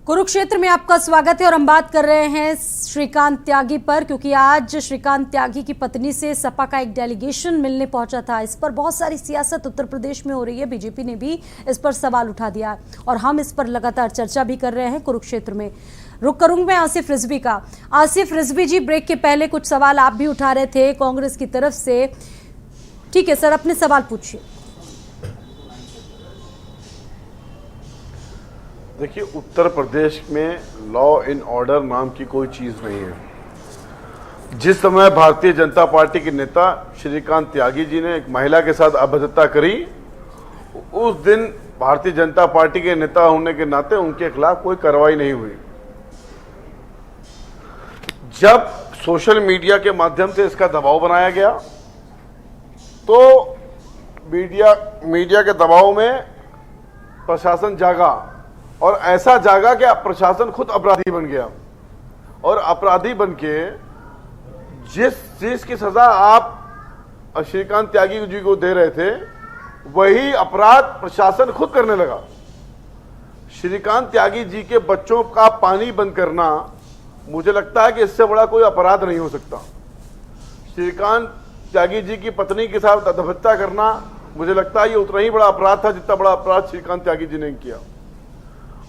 कुरुक्षेत्र में आपका स्वागत है और हम बात कर रहे हैं श्रीकांत त्यागी पर, क्योंकि आज श्रीकांत त्यागी की पत्नी से सपा का एक डेलीगेशन मिलने पहुंचा था। इस पर बहुत सारी सियासत उत्तर प्रदेश में हो रही है, बीजेपी ने भी इस पर सवाल उठा दिया है और हम इस पर लगातार चर्चा भी कर रहे हैं। कुरुक्षेत्र में रुक करूंगा मैं आसिफ रिजवी का। आसिफ रिजवी जी, ब्रेक के पहले कुछ सवाल आप भी उठा रहे थे कांग्रेस की तरफ से। ठीक है सर, अपने सवाल पूछिए। देखिए, उत्तर प्रदेश में लॉ एंड ऑर्डर नाम की कोई चीज़ नहीं है। जिस समय भारतीय जनता पार्टी के नेता श्रीकांत त्यागी जी ने एक महिला के साथ अभद्रता करी, उस दिन भारतीय जनता पार्टी के नेता होने के नाते उनके खिलाफ कोई कार्रवाई नहीं हुई। जब सोशल मीडिया के माध्यम से इसका दबाव बनाया गया तो मीडिया के दबाव में प्रशासन जागा, और ऐसा जागा कि प्रशासन खुद अपराधी बन गया। और अपराधी बन के जिस चीज की सजा आप श्रीकांत त्यागी जी को दे रहे थे, वही अपराध प्रशासन खुद करने लगा। श्रीकांत त्यागी जी के बच्चों का पानी बंद करना, मुझे लगता है कि इससे बड़ा कोई अपराध नहीं हो सकता। श्रीकांत त्यागी जी की पत्नी के साथ अभद्रता करना, मुझे लगता है ये उतना ही बड़ा अपराध था जितना बड़ा अपराध श्रीकांत त्यागी जी ने किया।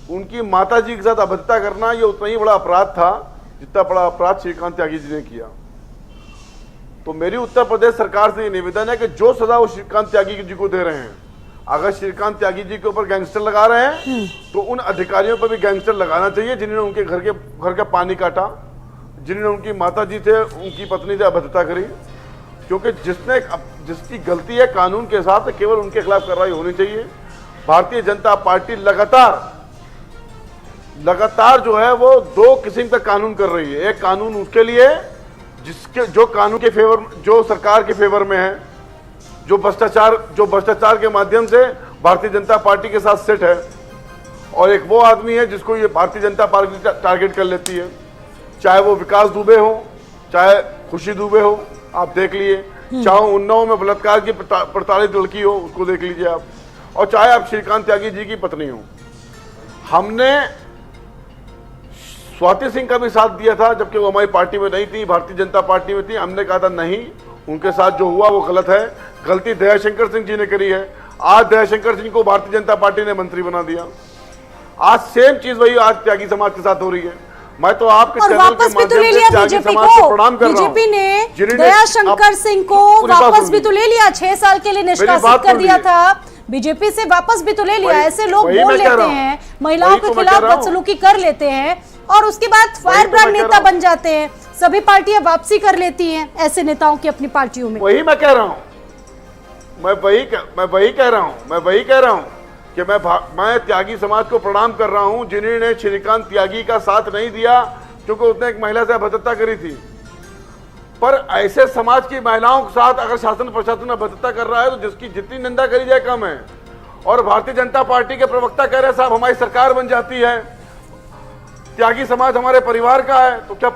उनकी माता जी के साथ अभद्रता करना, ये उतना ही बड़ा अपराध था जितना बड़ा अपराध श्रीकांत त्यागी जी ने किया। तो मेरी उत्तर प्रदेश सरकार से ये निवेदन है कि जो सजा वो श्रीकांत त्यागी जी को दे रहे हैं, अगर श्रीकांत त्यागी जी के ऊपर गैंगस्टर लगा रहे हैं तो उन अधिकारियों पर भी गैंगस्टर लगाना चाहिए जिन्होंने उनके घर का पानी काटा, जिन्होंने उनकी माता जी से, उनकी पत्नी से अभद्रता करी। क्योंकि जिसकी गलती है, कानून के हिसाब से केवल उनके खिलाफ कार्रवाई होनी चाहिए। भारतीय जनता पार्टी लगातार जो है वो दो किस्म का कानून कर रही है। एक कानून उसके लिए जो कानून के फेवर, जो सरकार के फेवर में है, जो भ्रष्टाचार के माध्यम से भारतीय जनता पार्टी के साथ सेट है, और एक वो आदमी है जिसको ये भारतीय जनता पार्टी टारगेट कर लेती है। चाहे वो विकास दुबे हो, चाहे खुशी दुबे हो, आप देख लिए, चाहे उन्नाव में बलात्कार की प्रताड़ित लड़की हो, उसको देख लीजिए आप, और चाहे आप श्रीकांत त्यागी जी की पत्नी हो। हमने स्वाति सिंह का भी साथ दिया था जबकि वो हमारी पार्टी में नहीं थी, भारतीय जनता पार्टी में थी। हमने कहा था नहीं, उनके साथ जो हुआ वो गलत है। गलती दयाशंकर सिंह जी ने करी है। आज दयाशंकर सिंह को भारतीय जनता पार्टी ने मंत्री बना दिया। आज सेम चीज वही आज त्यागी समाज के साथ हो रही है। मैं तो आपके चैनल के माध्यम से त्यागी समाज को प्रणाम कर रहा हूं। बीजेपी ने दयाशंकर सिंह को वापस भी तो ले लिया, 6 साल के लिए निष्कासित कर दिया था। बीजेपी से वापस भी तो ले लिया। ऐसे लोग बोल लेते हैं, महिलाओं के खिलाफ बदसलूकी कर लेते हैं और उसके बाद फायर ब्रांड नेता बन जाते हैं। सभी पार्टियां वापसी कर लेती हैं ऐसे नेताओं की अपनी पार्टियों में। वही मैं कह रहा हूं, मैं वही कह रहा हूं कि मैं त्यागी समाज को प्रणाम कर रहा हूं जिन्होंने श्रीकांत त्यागी का साथ नहीं दिया, क्योंकि उसने एक महिला से अभद्रता करी थी। पर ऐसे समाज की महिलाओं के साथ अगर शासन प्रशासन अभद्रता कर रहा है तो जिसकी जितनी निंदा करी जाए कम है। और भारतीय जनता पार्टी के प्रवक्ता कह रहे हैं साहब हमारी सरकार बन जाती है, त्यागी समाज हमारे परिवार का है, तो क्या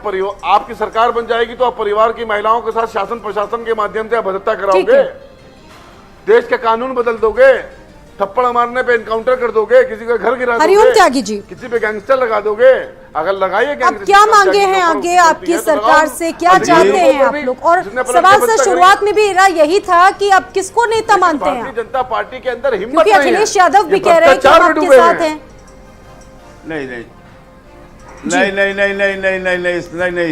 आपकी सरकार बन जाएगी तो आप परिवार की महिलाओं के साथ शासन प्रशासन के माध्यम से अभद्रता कराओगे? देश के कानून बदल दोगे? थप्पड़ मारने पे एनकाउंटर कर दोगे? किसी का घर गिरा दोगे? त्यागी जी, किसी पे गैंगस्टर लगा दोगे? अगर लगाइए अब क्या मांगे हैं आगे आपकी सरकार से, क्या चाहते हैं आप लोग? और सवाल सर शुरुआत में भी यही था कि आप किसको नेता मानते हैं? भारतीय जनता पार्टी के अंदर हिम्मत क्योंकि अखिलेश यादव भी कह रहे हैं कि हम आपके साथ हैं। नहीं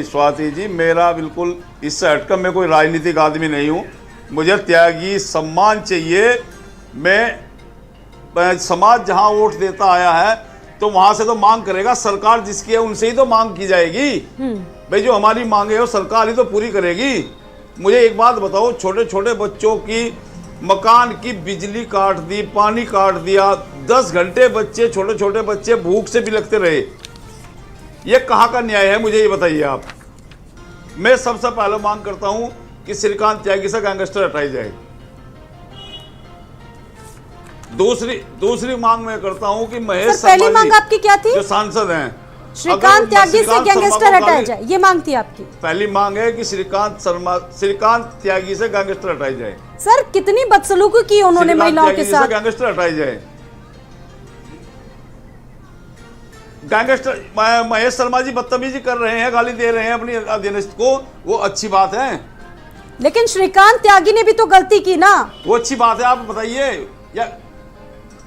स्वाति जी, मेरा बिल्कुल इससे हटकर, मैं कोई राजनीतिक आदमी नहीं हूँ। मुझे त्यागी सम्मान चाहिए। मैं समाज जहाँ वोट देता आया है तो वहां से तो मांग करेगा। सरकार जिसकी है उनसे ही तो मांग की जाएगी। भाई जो हमारी मांगे हो सरकार ही तो पूरी करेगी। मुझे एक बात बताओ, छोटे छोटे बच्चों की मकान की बिजली काट दी, पानी काट दिया, 10 घंटे बच्चे, छोटे छोटे बच्चे भूख से बिलखते रहे। ये कहाँ का न्याय है, मुझे ये बताइए आप। मैं सबसे पहले मांग करता हूं कि श्रीकांत त्यागी से गैंगस्टर हटाई जाए। दूसरी मांग मैं करता हूं कि महेश सर, पहली मांग आपकी क्या थी? जो सांसद हैं, श्रीकांत त्यागी से गैंगस्टर हटाया जाए, ये मांग थी आपकी। पहली मांग है कि श्रीकांत त्यागी से गैंगस्टर हटाई जाए। सर, कितनी बदसलूकी की उन्होंने महिलाओं के साथ? गैंगस्टर हटाई जाए। गैंगस्टर महेश शर्मा जी बदतमीजी कर रहे हैं, गाली दे रहे हैं अपनी अधीनस्थ को, वो अच्छी बात है। लेकिन श्रीकांत त्यागी ने भी तो गलती की ना, वो अच्छी बात है, आप बताइए। या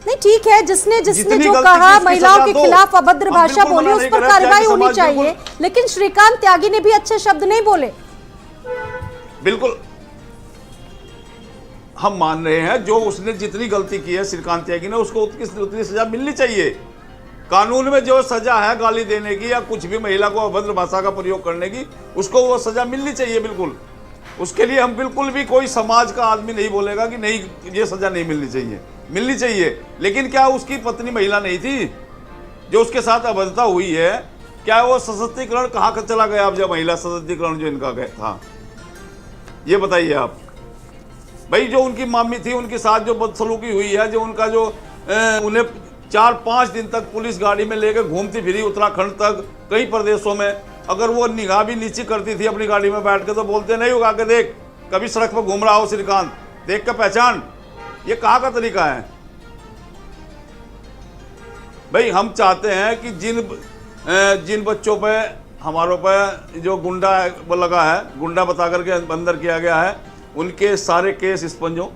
नहीं ठीक है, जिसने जितनी जो गलती कहा की उसकी महिलाओं सजा के दो। खिलाफ अभद्र हम भाषा बिल्कुल बोली मना उस नहीं पर कर रहे, कार्रवाई त्यागी होनी समाज चाहिए, बिल्कुल- लेकिन श्रीकांत त्यागी ने भी अच्छे शब्द नहीं बोले। बिल्कुल हम मान रहे हैं, जो उसने जितनी गलती की है श्रीकांत त्यागी ने, उसको उतनी सजा मिलनी चाहिए। कानून में जो सजा है गाली देने की या कुछ भी महिला को अभद्र भाषा का प्रयोग करने की, उसको वो सजा मिलनी चाहिए बिल्कुल। उसके लिए हम बिल्कुल भी कोई समाज का आदमी नहीं बोलेगा कि नहीं ये सजा नहीं मिलनी चाहिए, मिलनी चाहिए। लेकिन क्या उसकी पत्नी महिला नहीं थी जो उसके साथ अभद्रता हुई है? क्या वो सशक्तिकरण कहाँ चला गया अब, जब महिला सशक्तिकरण जो इनका था, ये बताइए आप भाई। जो उनकी मामी थी, उनके साथ जो बदसलूकी हुई है, जो उनका जो उन्हें 4-5 दिन तक पुलिस गाड़ी में लेकर घूमती फिरी उत्तराखंड तक, कई प्रदेशों में, अगर वो निगाह भी नीची करती थी अपनी गाड़ी में बैठ के, तो बोलते नहीं होगा कि देख कभी सड़क पर घूम रहा हो श्रीकांत, देख कर पहचान। ये कहाँ का तरीका है भाई? हम चाहते हैं कि जिन बच्चों पे हमारों पे जो गुंडा वो लगा है, गुंडा बता करके अंदर किया गया है, उनके सारे केस स्पंज हो,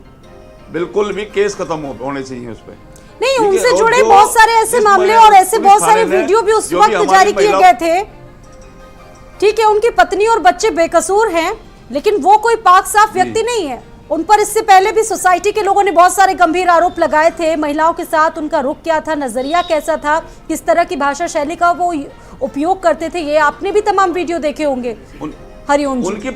बिल्कुल भी केस खत्म होने चाहिए उस पर। नहीं, उनसे जुड़े बहुत सारे ऐसे मामले और ऐसे बहुत सारे वीडियो भी उस वक्त जारी किए गए थे। ठीक है, उनकी पत्नी और बच्चे बेकसूर हैं, लेकिन वो कोई पाक साफ व्यक्ति नहीं है। उन पर इससे पहले भी सोसाइटी के लोगों ने बहुत सारे गंभीर आरोप लगाए थे। महिलाओं के साथ उनका रुख क्या था, नजरिया कैसा था, किस तरह की भाषा शैली का वो उपयोग करते थे, ये आपने भी तमाम वीडियो देखे होंगे। हरिओम जी, उनकी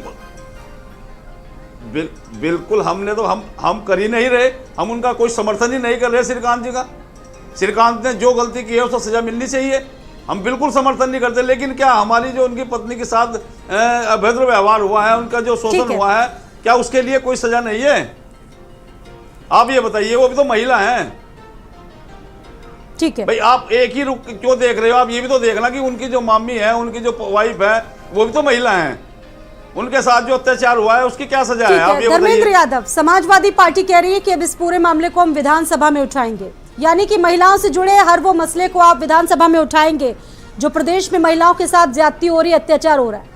बिल्कुल हमने तो हम कर ही नहीं रहे, हम उनका कोई समर्थन ही नहीं कर रहे श्रीकांत जी का। श्रीकांत ने जो गलती की है उसको सजा मिलनी चाहिए, हम बिल्कुल समर्थन नहीं करते। लेकिन क्या हमारी जो उनकी पत्नी के साथ अभद्र व्यवहार हुआ है, उनका जो शोषण हुआ है, क्या उसके लिए कोई सजा नहीं है? आप ये बताइए, वो भी तो महिला हैं। ठीक है भाई, आप एक ही रुख क्यों देख रहे हो? आप ये भी तो देखना कि उनकी जो मामी है, उनकी जो वाइफ है, वो भी तो महिला हैं। उनके साथ जो अत्याचार हुआ है उसकी क्या सजा है? आप ये धर्मेंद्र यादव, समाजवादी पार्टी कह रही है कि अब इस पूरे मामले को हम विधानसभा में उठाएंगे, यानी कि महिलाओं से जुड़े हर वो मसले को आप विधानसभा में उठाएंगे जो प्रदेश में महिलाओं के साथ ज्यादती हो रही है, अत्याचार हो रहा है।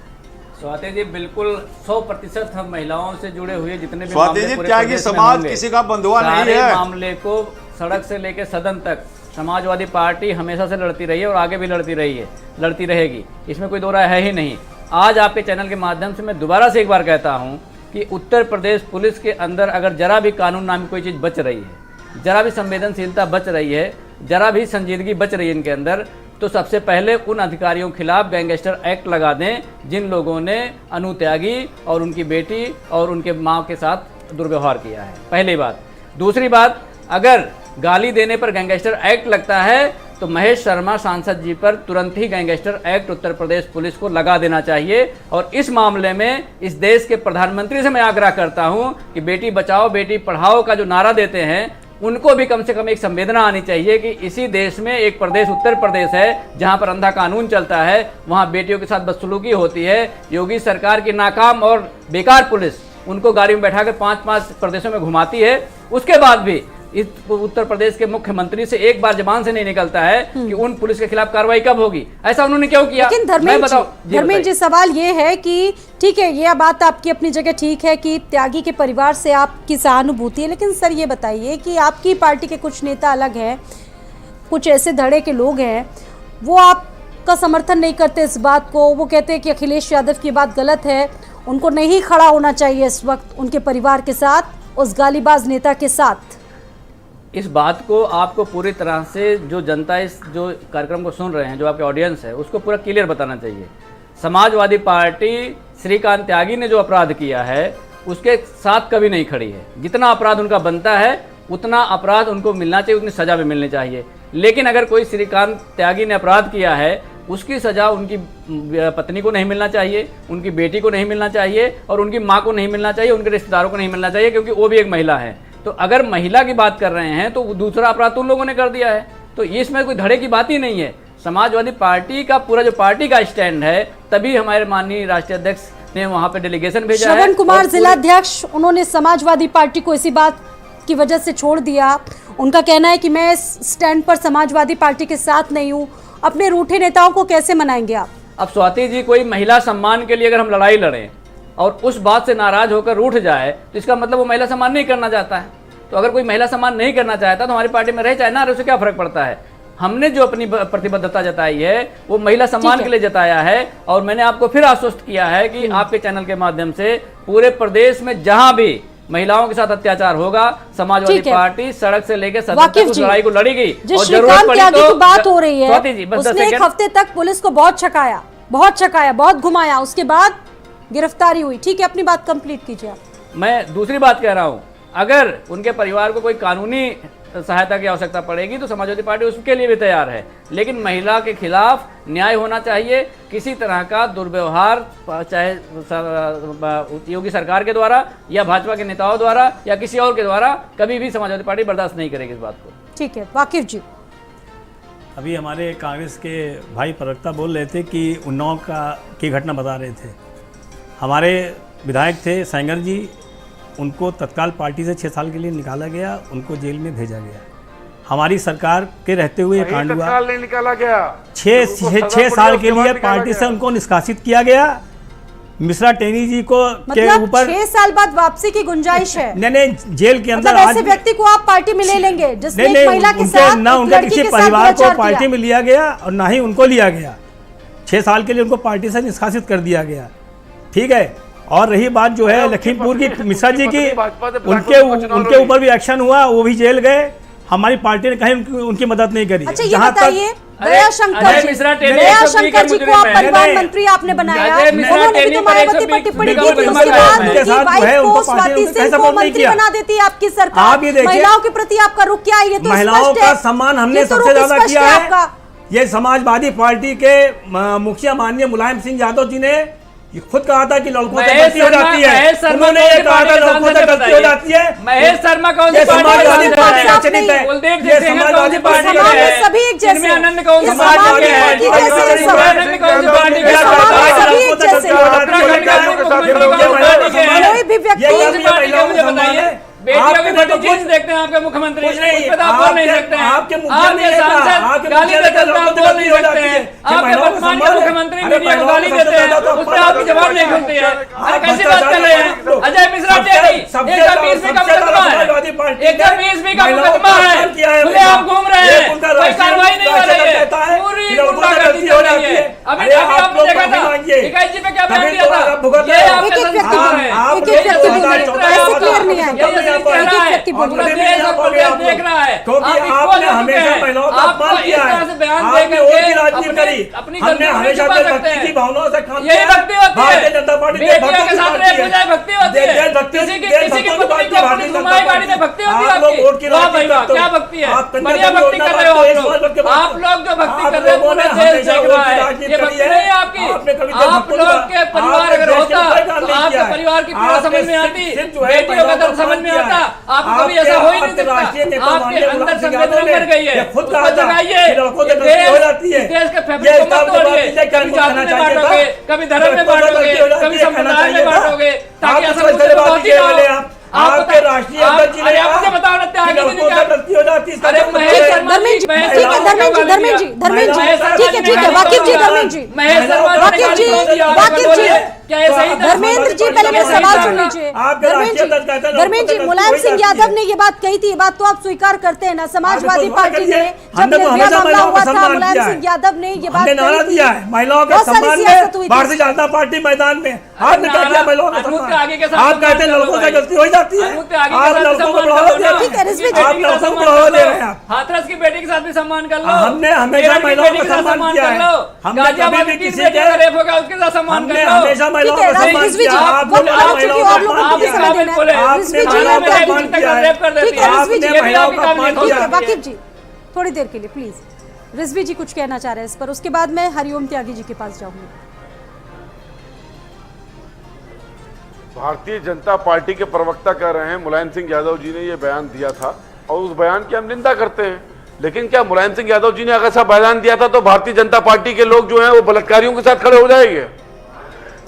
स्वाति जी, बिल्कुल 100% हम महिलाओं से जुड़े हुए जितने भी स्वाति जी, त्यागी समाज किसी का बंधुआ नहीं है। मामले को सड़क से लेकर सदन तक समाजवादी पार्टी हमेशा से लड़ती रही है और आगे भी लड़ती रही है, लड़ती रहेगी, इसमें कोई दो राय है ही नहीं। आज आपके चैनल के माध्यम से मैं दोबारा से एक बार कहता हूं कि उत्तर प्रदेश पुलिस के अंदर अगर जरा भी कानून नाम की कोई चीज़ बच रही है, जरा भी संवेदनशीलता बच रही है, जरा भी संजीदगी बच रही है इनके अंदर, तो सबसे पहले उन अधिकारियों के खिलाफ गैंगस्टर एक्ट लगा दें जिन लोगों ने अनु त्यागी और उनकी बेटी और उनके माँ के साथ दुर्व्यवहार किया है। पहली बात। दूसरी बात, अगर गाली देने पर गैंगस्टर एक्ट लगता है तो महेश शर्मा सांसद जी पर तुरंत ही gangster act Uttar Pradesh police को लगा देना चाहिए। और इस मामले में इस देश के प्रधानमंत्री से मैं आग्रह करता हूं कि बेटी बचाओ बेटी पढ़ाओ का जो नारा देते हैं, उनको भी कम से कम एक संवेदना आनी चाहिए कि इसी देश में एक प्रदेश उत्तर प्रदेश है जहां पर अंधा कानून चलता है, वहां बेटियों के साथ बदसलूकी होती है। योगी सरकार की नाकाम और बेकार पुलिस उनको गाड़ी में बैठाकर 5-5 प्रदेशों में घुमाती है, उसके बाद भी इस उत्तर प्रदेश के मुख्यमंत्री से एक बार जबान से नहीं निकलता है कि उन पुलिस के खिलाफ कार्रवाई कब होगी। ऐसा उन्होंने क्यों किया? लेकिन धर्मेंद्र जी, सवाल ये है कि ठीक है, ये बात आपकी अपनी जगह ठीक है कि त्यागी के परिवार से आपकी सहानुभूति है, लेकिन सर ये बताइए कि आपकी पार्टी के कुछ नेता अलग हैं, कुछ ऐसे धड़े के लोग हैं, वो आपका समर्थन नहीं करते इस बात को। वो कहते हैं कि अखिलेश यादव की बात गलत है, उनको नहीं खड़ा होना चाहिए इस वक्त उनके परिवार के साथ, उस गालीबाज नेता के साथ। इस बात को आपको पूरी तरह से जो जनता इस जो कार्यक्रम को सुन रहे हैं, जो आपके ऑडियंस है, उसको पूरा क्लियर बताना चाहिए। समाजवादी पार्टी श्रीकांत त्यागी ने जो अपराध किया है उसके साथ कभी नहीं खड़ी है। जितना अपराध उनका बनता है उतना अपराध उनको मिलना चाहिए, उतनी सजा भी मिलनी चाहिए। लेकिन अगर कोई श्रीकांत त्यागी ने अपराध किया है, उसकी सजा उनकी पत्नी को नहीं मिलना चाहिए, उनकी बेटी को नहीं मिलना चाहिए और उनकी माँ को नहीं मिलना चाहिए, उनके रिश्तेदारों को नहीं मिलना चाहिए, क्योंकि वो भी एक महिला है। तो अगर महिला की बात कर रहे हैं तो दूसरा अपराध तो उन लोगों ने कर दिया है, तो इसमें कोई धड़े की बात ही नहीं है। समाजवादी पार्टी का पूरा जो पार्टी का स्टैंड है, तभी हमारे माननीय राष्ट्रीय अध्यक्ष ने वहां पे डेलीगेशन भेजा है। श्रवण कुमार जिलाध्यक्ष, उन्होंने समाजवादी पार्टी को इसी बात की वजह से छोड़ दिया। उनका कहना है कि मैं इस स्टैंड पर समाजवादी पार्टी के साथ नहीं हूं। अपने रूठे नेताओं को कैसे मनाएंगे आप? अब स्वाति जी, कोई महिला सम्मान के लिए अगर हम लड़ाई लड़ें और उस बात से नाराज होकर रूठ जाए तो इसका मतलब वो महिला सम्मान नहीं करना चाहता है। तो अगर कोई महिला सम्मान नहीं करना चाहता तो हमारी पार्टी में रहे चाहे ना रहे, उससे क्या फर्क पड़ता है। हमने जो अपनी प्रतिबद्धता जताई है वो महिला सम्मान के लिए जताया है। और मैंने आपको फिर आश्वस्त किया है कि आपके चैनल के माध्यम से पूरे प्रदेश में जहां भी महिलाओं के साथ अत्याचार होगा, समाजवादी पार्टी सड़क से लेकर सदन तक उस लड़ाई को लड़ेगी। और श्रीकांत त्यागी की बात हो रही है, उसने एक हफ्ते तक पुलिस को बहुत छकाया, बहुत घुमाया, उसके बाद गिरफ्तारी हुई। ठीक है, अपनी बात कंप्लीट कीजिए आप। मैं दूसरी बात कह रहा हूं, अगर उनके परिवार को कोई कानूनी सहायता की आवश्यकता पड़ेगी तो समाजवादी पार्टी उसके लिए भी तैयार है, लेकिन महिला के खिलाफ न्याय होना चाहिए। किसी तरह का दुर्व्यवहार चाहे योगी सरकार के द्वारा या भाजपा के नेताओं द्वारा या किसी और के द्वारा कभी भी समाजवादी पार्टी बर्दाश्त नहीं करेगी इस बात को। ठीक है, वाकिफ जी। अभी हमारे कांग्रेस के भाई प्रवक्ता बोल रहे थे कि उन्नाव की घटना बता रहे थे। हमारे विधायक थे सेंगर जी, उनको तत्काल पार्टी से 6 साल के लिए निकाला गया, उनको जेल में भेजा गया। हमारी सरकार के रहते हुए कांड हुआ। तत्काल नहीं निकाला गया, 6 साल के लिए पार्टी से उनको निष्कासित किया गया। मिश्रा टेनी जी को के ऊपर 6 साल बाद वापसी की गुंजाइश है। नहीं, जेल के अंदर मतलब ऐसे व्यक्ति को आप पार्टी में ले लेंगे जिसने एक महिला के साथ, ना उनके किसी परिवार को पार्टी में लिया गया और ना ही उनको लिया गया। 6 साल के लिए उनको पार्टी से निष्कासित कर दिया गया। ठीक है, और रही बात जो है लखीमपुर की मिश्रा जी की, उनके ऊपर भी एक्शन हुआ, वो भी जेल गए। हमारी पार्टी ने कहीं उनकी मदद नहीं करी। अच्छा, ये बताइए, दया शंकर जी को आप परिवहन मंत्री आपने बनाया, उन्होंने भी तो मायावती पर टिप्पणी की थी, उसके बाद उनकी वाइफ को स्वाति सिंह को मंत्री बना देती आपकी सरकार। महिलाओं के प्रति आपका रुख क्या है? ये तो महिलाओं का सम्मान हमने सबसे ज्यादा किया है। ये समाजवादी पार्टी के मुखिया माननीय मुलायम सिंह यादव जी ने खुद कहा था कि लड़कों से गलती हो जाती है। उन्होंने ये कहा था लड़कों से गलती हो जाती है। महेश शर्मा कौन सी समाजवादी पार्टी का चरित्र है, ये समाजवादी पार्टी का है। सभी एक जैसे, आनंद कौन सी पार्टी के हैं? आनंद कौन सी पार्टी के हैं? कोई भी व्यक्ति मुझे बताइए, बेटियों की फोटो खींच देखते हैं आपके मुख्यमंत्री, उस पर आप बोल नहीं सकते हैं। आपके सांसद गाली देते हैं, आप बोल नहीं सकते हैं। आपके वर्तमान के मुख्यमंत्री मीडिया को गाली देते हैं, उस पर आपकी जवाब नहीं खुलती है। अरे कैसी बात कर रहे हैं? अजय मिश्रा टेनी 120 का मुकदमा है, 120 का मुकदमा है, खुले आप घूम रहे हैं, कोई कार्रवाई नहीं हो रही है, पूरी गुंडागर्दी चल रही है। अभी आपने देखा था इकाई जी पे क्या बयान दिया था, ये आपका संस्कार है, देख रहा है। आपने हमेशा महिलाओं का अपमान किया है, आपने वोट की राजनीति करी, हमने हमेशा भक्ति की भावनाओं से काम किया। भारतीय जनता पार्टी बेटियों के साथ भक्ति होती है, किसी की पत्नी को अपनी घुमाई गाड़ी में भक्ति होती है आपकी। वाह भाई वाह, क्या भक्ति है, बढ़िया भक्ति कर रहे हो आप लोग जो भक्ति कर रहे हो पूरे देश देख रहा है। ये भक्ति नहीं है आपकी। आप लोग के परिवार अगर होता तो आपके परिवार की पीड़ा समझ में आती, बेटियों का दर्द समझ में आता। आपको कभी ऐसा हो ही नहीं सकता। आपके अंदर संवेदना बढ़ गई है, उसको जगाइए। देश के फैसले को मत तोड़िए, कभी जाति में बांटोगे, कभी धर्म में बांटोगे, कभी संप्रदाय में बांटोगे, ताकि ऐसा कुछ बहुत ही ना हो। आपके राष्ट्रीय अध्यक्ष ने मुझे बताओ ना, त्यागी जी ने क्या गलती हो जाती है? अरे महेश शर्मा जी, ठीक है धर्मेंद्र जी, ठीक है वाकिफ जी, धर्मेंद्र जी, महेश शर्मा वाकिफ जी, क्या ये सही? धर्मेंद्र जी पहले मेरा सवाल सुन लीजिए। धर्मेंद्र जी, मुलायम सिंह यादव ने ये बात कही थी, ये बात तो आप स्वीकार करते हैं ना? समाजवादी पार्टी ने जब निर्भया मामला हुआ था, मुलायम सिंह यादव ने ये बात नारा दिया है महिलाओं का सम्मान में। भारतीय जनता पार्टी मैदान में आपने कह दिया महिलाओं का सम्मान, आप कहते हैं लड़कों से गलती हो जाती है, आप लड़कों को बढ़ावा दे रहे हैं, आप लड़कों को बढ़ावा दे रहे हैं। हाथरस की बेटी के साथ भी सम्मान कर लो। हमने हमेशा महिलाओं का सम्मान किया है, हमने कभी भी किसी के रेप होगा उसके साथ सम्मान कर लो। हमेशा महिलाओं का सम्मान किया है। आपने महिलाओं का अपमान किया है। वाकिफ जी थोड़ी देर के लिए प्लीज, रिजवी जी कुछ कहना चाह रहे हैं इस पर, उसके बाद मैं हरिओम त्यागी जी के पास जाऊंगी। भारतीय जनता पार्टी के प्रवक्ता कह रहे हैं मुलायम सिंह यादव जी ने ये बयान दिया था और उस बयान की हम निंदा करते हैं, लेकिन क्या मुलायम सिंह यादव जी ने अगर ऐसा बयान दिया था तो भारतीय जनता पार्टी के लोग जो हैं वो बलात्कारियों के साथ खड़े हो जाएंगे?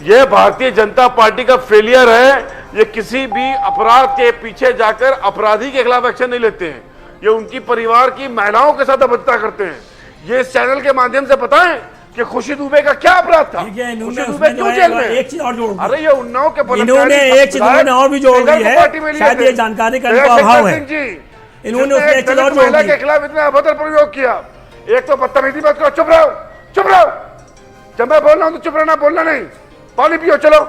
ये भारतीय जनता पार्टी का फेलियर है। ये किसी भी अपराध के पीछे जाकर अपराधी के खिलाफ एक्शन नहीं लेते हैं, ये उनकी परिवार की महिलाओं के साथ अभद्रता करते हैं। ये इस चैनल के माध्यम से बताएं कि खुशी दुबे का क्या अपराध था, खुशी दुबे क्यों जेल में? एक चीज और जोड़ दी। अरे ये उन्नाव के इन्होंने एक चीज और भी जोड़ दी है, शायद ये जानकारी का इनको अभाव है। इन्होंने उसमें एक चीज और जोड़ महिला दी के खिलाफ इतना अभद्र प्रयोग किया। एक तो बदतमीजी मत करो, चुप रहो, चुप रहो। जब मैं बोल रहा हूँ तो चुप रहना, बोलना नहीं। पानी पियो, चलो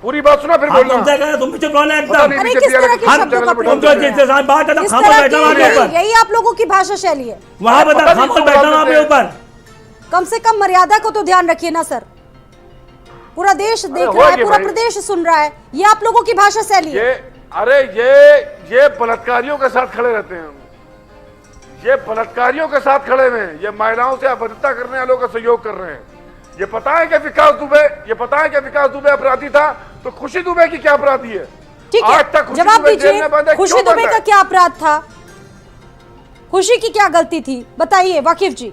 पूरी बात सुना फिर बोलना। तुम भी चुप रहना एकदम। अरे किस तरह के शब्दों का प्रयोग तुम जो जिसके साथ बात है इस खामोश तरह बैठना वहाँ की ऊपर, यही आप लोगों की भाषा शैली है। वहाँ बता खामोश बैठना वहाँ पे ऊपर। कम से कम मर्यादा को तो ध्यान रखिए ना सर। पूरा देश देख रहा है, पूरा प्रदेश सुन रहा है, ये आप लोगों की भाषा शैली है। अरे ये बलात्कारियों के साथ खड़े रहते हैं। ये बलात्कारियों के साथ खड़े हुए हैं। ये महिलाओं से अभद्रता करने वालों का सहयोग कर रहे हैं। ये पता है कि विकास दुबे अपराधी था, तो खुशी दुबे की क्या अपराधी है? ठीक आज है, तक खुशी जवाब दुबे जेल में बंद दीजिए, है, खुशी क्यों दुबे बंद का है? क्या अपराध था? खुशी की क्या गलती थी, बताइए वाकिफ जी।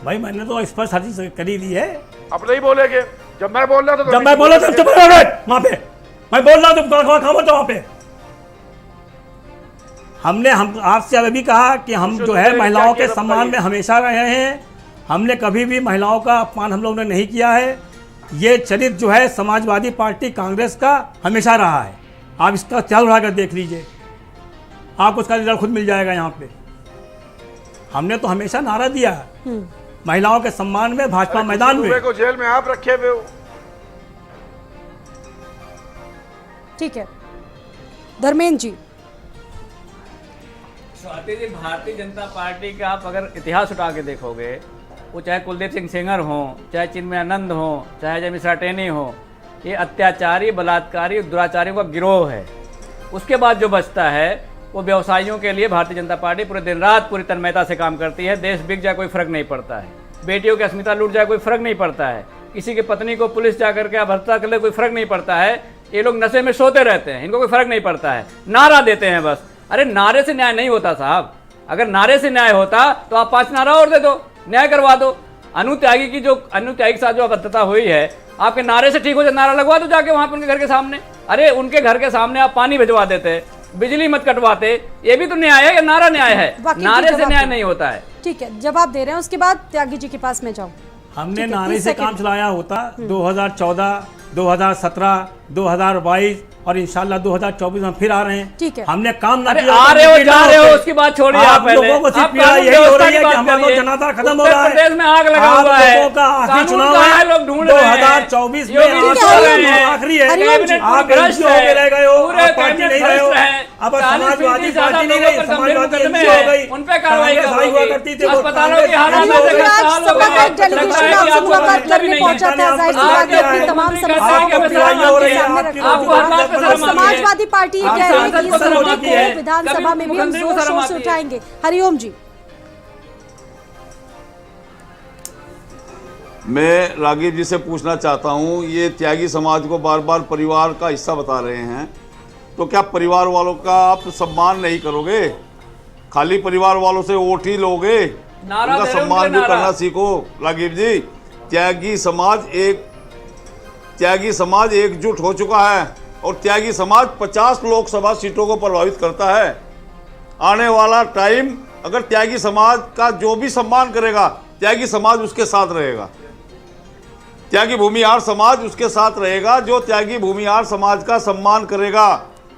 भाई मैंने तो स्पष्ट हर चीज करी दी है। अब नहीं बोलेगे। जब मैं बोल रहा था, जब मैं बोला तो चुप रहो वहाँ पे। मैं बोल रहा हूँ तुम खामोश वहाँ पे। हम आपसे अभी कहा कि हम जो है महिलाओं के सम्मान में हमेशा रहे हैं। हमने कभी भी महिलाओं का अपमान हम लोगों ने नहीं किया है। ये चरित्र जो है समाजवादी पार्टी कांग्रेस का हमेशा रहा है। आप इसका ख्याल उठाकर देख लीजिए, आपको उसका रिजल्ट खुद मिल जाएगा। यहाँ पे हमने तो हमेशा नारा दिया महिलाओं के सम्मान में, भाजपा मैदान में। को जेल में आप रखे हुए हो। ठीक है धर्मेंद्र जी। स्वाति जी, भारतीय जनता पार्टी का आप अगर इतिहास उठा के देखोगे, वो चाहे कुलदीप सिंह सेंगर हों, चाहे चिन्मय आनंद हों, चाहे जय मिश्रा टेनी हो, ये अत्याचारी, बलात्कारी और दुराचारियों का गिरोह है। उसके बाद जो बचता है वो व्यवसायियों के लिए भारतीय जनता पार्टी पूरे दिन रात पूरी तन्मयता से काम करती है। देश बिक जाए कोई फर्क नहीं पड़ता है, बेटियों की अस्मिता लूट जाए कोई फर्क नहीं पड़ता है, किसी की पत्नी को पुलिस जाकर के अभद्रता कर ले कोई फर्क नहीं पड़ता है। ये लोग नशे में सोते रहते हैं, इनको कोई फर्क नहीं पड़ता है, नारा देते हैं बस। अरे नारे से न्याय नहीं होता साहब। अगर नारे से न्याय होता तो आप 5 नारा और दे दो, न्याय करवा दो। अनुत्यागी के साथ जो अभद्रता हुई है, आपके नारे से ठीक हो जाए, नारा लगवा दो जाके वहां पर उनके घर के सामने। अरे उनके घर के सामने आप पानी भिजवा देते, बिजली मत कटवाते, ये भी तो न्याय है या नारा न्याय है? नारे से न्याय नहीं होता है। ठीक है, जवाब दे रहे हैं। उसके बाद त्यागी जी के पास में जाऊं। हमने नारे से काम चलाया होता 2014, 2017, 2022 और इंशाल्लाह 2024 में फिर आ रहे हैं। ठीक है, हमने काम ना अरे किया आ रहे हो, जा रहे हो, उसकी बात छोड़िए। आप लोगों को सिर्फ पीड़ा यही हो रही है कि हमारा जनाता खत्म हो रहा है। प्रदेश में आग लगा हुआ है, लोगों का आखिरी चुनाव है, लोग ढूंढ रहे हैं 2024 में आखिरी है। आप भ्रष्ट हो के रह गए हो, पूरे आप पार्टी नहीं रहे हो। अब समाजवादी पार्टी नहीं रही, समाजवादी एमपी हो गई, उन पे कार्रवाई हुआ करती थी। अस्पतालों की हालत में सपा का एक डेलीगेशन आपसे मुलाकात करने पहुंचा था। जाहिर सी बात है अपनी तमाम समस्याओं को प्रधानमंत्री के सामने रखा और समाजवादी पार्टी ये कह रही है कि इस मुद्दे को विधानसभा में भी हम जोर शोर से उठाएंगे। हरिओम जी। मैं राघव जी से पूछना चाहता हूं, ये त्यागी समाज को बार बार परिवार का हिस्सा बता रहे हैं, तो क्या परिवार वालों का आप सम्मान नहीं करोगे? खाली परिवार वालों से वोट ही लोगे? उनका सम्मान भी करना सीखो राघव जी। त्यागी समाज एकजुट हो चुका है और त्यागी समाज 50 लोकसभा सीटों को प्रभावित करता है। आने वाला टाइम अगर त्यागी समाज का जो भी सम्मान करेगा, त्यागी समाज उसके साथ रहेगा। त्यागी भूमिहार समाज उसके साथ रहेगा जो त्यागी भूमिहार समाज का सम्मान करेगा।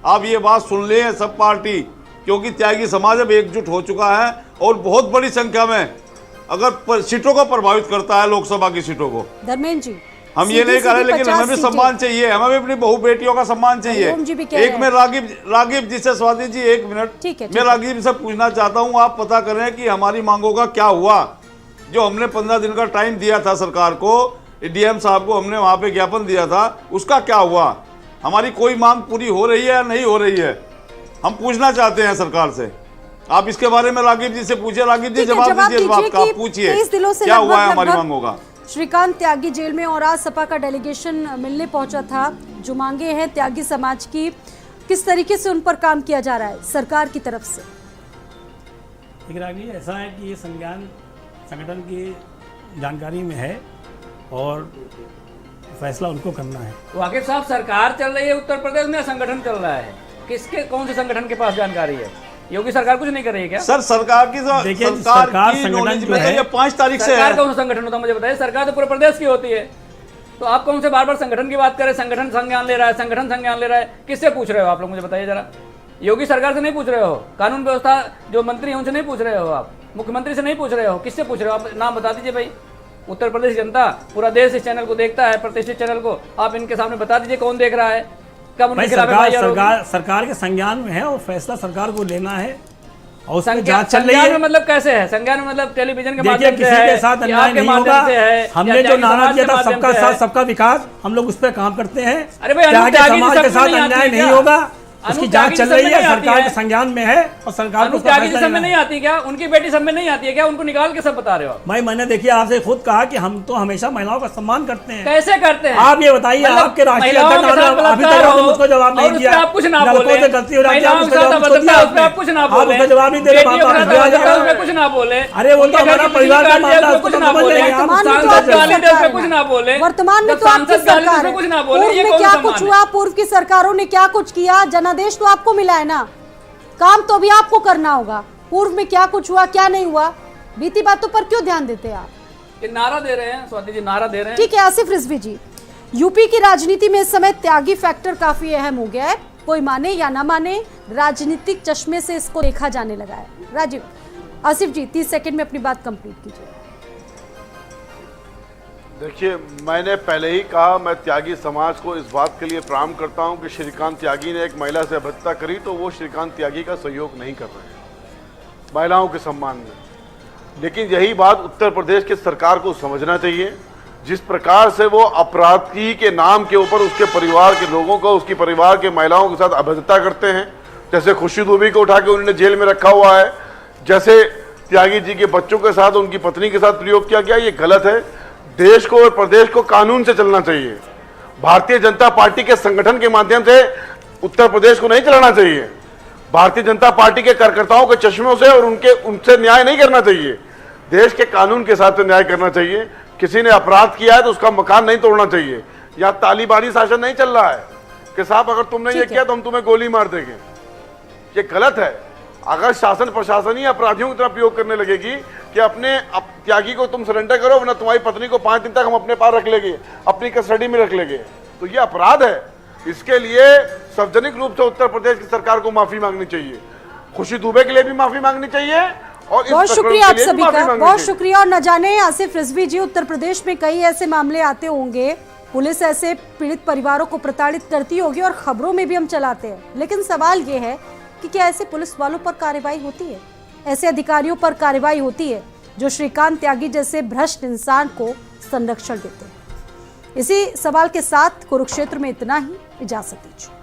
आप ये बात सुन लें सब पार्टी, क्योंकि त्यागी समाज अब एकजुट हो चुका है और बहुत बड़ी संख्या में अगर सीटों को प्रभावित करता है, लोकसभा की सीटों को। धर्मेंद्र जी, हम ये नहीं कर रहे, लेकिन हमें भी सम्मान चाहिए, हमें भी अपनी बहु बेटियों का सम्मान चाहिए। एक मैं राघव जी से, स्वाति जी एक मिनट, मैं राघव जी से पूछना चाहता हूँ, आप पता करें कि हमारी मांगों का क्या हुआ। जो हमने 15 दिन का टाइम दिया था सरकार को, डीएम साहब को हमने वहाँ पे ज्ञापन दिया था, उसका क्या हुआ? हमारी कोई मांग पूरी हो रही है या नहीं हो रही है? हम पूछना चाहते हैं सरकार से। आप इसके बारे में राघव जी से पूछिए। राघव जी जवाब दीजिए इस बात का, आप पूछिए क्या हुआ है हमारी मांगों का। श्रीकांत त्यागी जेल में और आज सपा का डेलीगेशन मिलने पहुंचा था। जो मांगे हैं त्यागी समाज की, किस तरीके से उन पर काम किया जा रहा है सरकार की तरफ से? ऐसा है कि ये संगठन की जानकारी में है और फैसला उनको करना है। वाकिफ साहब, सरकार चल रही है उत्तर प्रदेश में, संगठन चल रहा है? किसके कौन से संगठन के पास जानकारी है? योगी सरकार कुछ नहीं कर रही है क्या? सर सरकार की तो देखिए, सरकार सरकार की संगठन नॉलेज जो में तो है, ये 5 तारीख से सरकार है। कौन सा संगठन होता है मुझे बताइए? सरकार तो पूरे प्रदेश की होती है, तो आप कौन से बार बार संगठन की बात करें? संगठन संज्ञान ले रहा है, संगठन संज्ञान ले रहा है, किससे पूछ रहे हो आप लोग मुझे बताइए जरा? योगी सरकार से नहीं पूछ रहे हो, कानून व्यवस्था जो मंत्री हैं उनसे नहीं पूछ रहे हो, आप मुख्यमंत्री से नहीं पूछ रहे हो, किससे पूछ रहे हो? आप नाम बता दीजिए भाई। उत्तर प्रदेश जनता, पूरा देश इस चैनल को देखता है, प्रतिष्ठित चैनल को, आप इनके सामने बता दीजिए कौन देख रहा है, कब उनके भाई खिलाफ सरकार FIR होगी? सरकार के संज्ञान में है और फैसला सरकार को लेना है और उसमें संज्ञान जांच चल रही संज्ञान है। में मतलब कैसे है? संज्ञान में मतलब टेलीविजन के देखिए, माध्यम से किसी है के साथ कि अन्याय आपके नहीं माध्यम होगा। से है, हमने या जो त्यागी नारा समाज दिया के था माध्यम सबका से साथ है? सबका विकास, हम लोग उस पर काम करते हैं। अरे भाई, त्यागी त्यागी समाज के जिसम में साथ नहीं आती अन्याय है नहीं क्या? होगा, उसकी जांच त्यागी चल जिसम रही में है, नहीं आती सरकार है? के संज्ञान में है और सरकार को उसका त्यागी फैसला जिसम में लेना नहीं है। आती क्या? उनकी बेटी सब में नहीं आती है क्या? उनको निकाल के सब बता रहे हो आप? भाई मैंने देखिए आपसे खुद कहा कि हम तो हमेशा महिलाओं का सम्मान करते हैं। कैसे करते हैं? आप ये बताइए, मतलब आपके राष्ट्रीय महिलाओं के अध्यक्ष साथ ने अभी बलात्कार तक आपने हो मुझको जवाब नहीं और उस दिया। पे आप कुछ ना लड़कों बोले, से गलती हो जाती है, महिलाओं आप के उसका साथ जवाब मुझको अभद्रता दिया उस पे आप कुछ ना आपने। बोले, आप उसका जवाब नहीं दे रहे, बेटियों के साथ अभद्रता उस पे कुछ ना बोले, अरे वो तो उनके घर हमारा की परिवार का बिजली काट दिया, मामला, उसपे कुछ उसको ना समझ बोले, लेंगे आप। वर्तमान में तो सांसद आपकी गाली दे उस पे सरकार कुछ है। ना बोले, वर्तमान में जब तो आपकी सांसद गाली दे उस सरकार पे है। कुछ ना बोले, पूर्व ये में कौन क्या सा कुछ सम्मान हुआ? पूर्व की सरकारों ने क्या कुछ किया? जनादेश तो आपको मिला है ना, काम तो अभी आपको करना होगा। पूर्व में क्या कुछ हुआ, क्या नहीं हुआ, बीती बातों पर क्यों ध्यान देते हैं आप? ये नारा दे रहे हैं स्वाति जी, नारा दे रहे हैं। ठीक है आसिफ रिजवी जी, यूपी की राजनीति में इस समय त्यागी फैक्टर काफी अहम हो गया है। कोई माने या ना माने, राजनीतिक चश्मे से इसको देखा जाने लगा है। राजीव, आसिफ जी 30 सेकंड में अपनी बात कंप्लीट कीजिए। देखिए, मैंने पहले ही कहा, मैं त्यागी समाज को इस बात के लिए प्रणाम करता हूं कि श्रीकांत त्यागी ने एक महिला से अभद्रता करी तो वो श्रीकांत त्यागी का सहयोग नहीं कर रहे हैं महिलाओं के सम्मान में। लेकिन यही बात उत्तर प्रदेश की सरकार को समझना चाहिए। जिस प्रकार से वो अपराधी के नाम के ऊपर उसके परिवार के लोगों को, उसकी परिवार के महिलाओं के साथ अभद्रता करते हैं, जैसे खुशी दुबे को उठा के उन्होंने जेल में रखा हुआ है, जैसे त्यागी जी के बच्चों के साथ, उनकी पत्नी के साथ प्रयोग किया गया, ये गलत है। देश को और प्रदेश को कानून से चलना चाहिए। भारतीय जनता पार्टी के संगठन के माध्यम से उत्तर प्रदेश को नहीं चलाना चाहिए। भारतीय जनता पार्टी के कार्यकर्ताओं के चश्मों से और उनसे न्याय नहीं करना चाहिए। देश के कानून के साथ न्याय करना चाहिए। किसी ने अपराध किया है तो उसका मकान नहीं तोड़ना चाहिए। यहाँ तालिबानी शासन नहीं चल रहा है कि साहब अगर तुमने ये किया तो हम तुम्हें गोली मार देंगे, ये गलत है। अगर शासन प्रशासन ही अपराधियों की तरह प्रयोग करने लगेगी कि अपने त्यागी को तुम सरेंडर करो वरना तुम्हारी पत्नी को 5 दिन तक हम अपने पास रख लेंगे, अपनी कस्टडी में रख लेंगे, तो ये अपराध है। इसके लिए सार्वजनिक रूप से उत्तर प्रदेश की सरकार को माफी मांगनी चाहिए, खुशी दुबे के लिए भी माफी मांगनी चाहिए और बहुत शुक्रिया आप सभी का, बहुत शुक्रिया। और न जाने आसिफ रिजवी जी, उत्तर प्रदेश में कई ऐसे मामले आते होंगे, पुलिस ऐसे पीड़ित परिवारों को प्रताड़ित करती होगी और खबरों में भी हम चलाते हैं, लेकिन सवाल ये है कि क्या ऐसे पुलिस वालों पर कार्रवाई होती है, ऐसे अधिकारियों पर कार्रवाई होती है जो श्रीकांत त्यागी जैसे भ्रष्ट इंसान को संरक्षण देते हैं? इसी सवाल के साथ कुरुक्षेत्र में इतना ही, इजाजत दीजिए।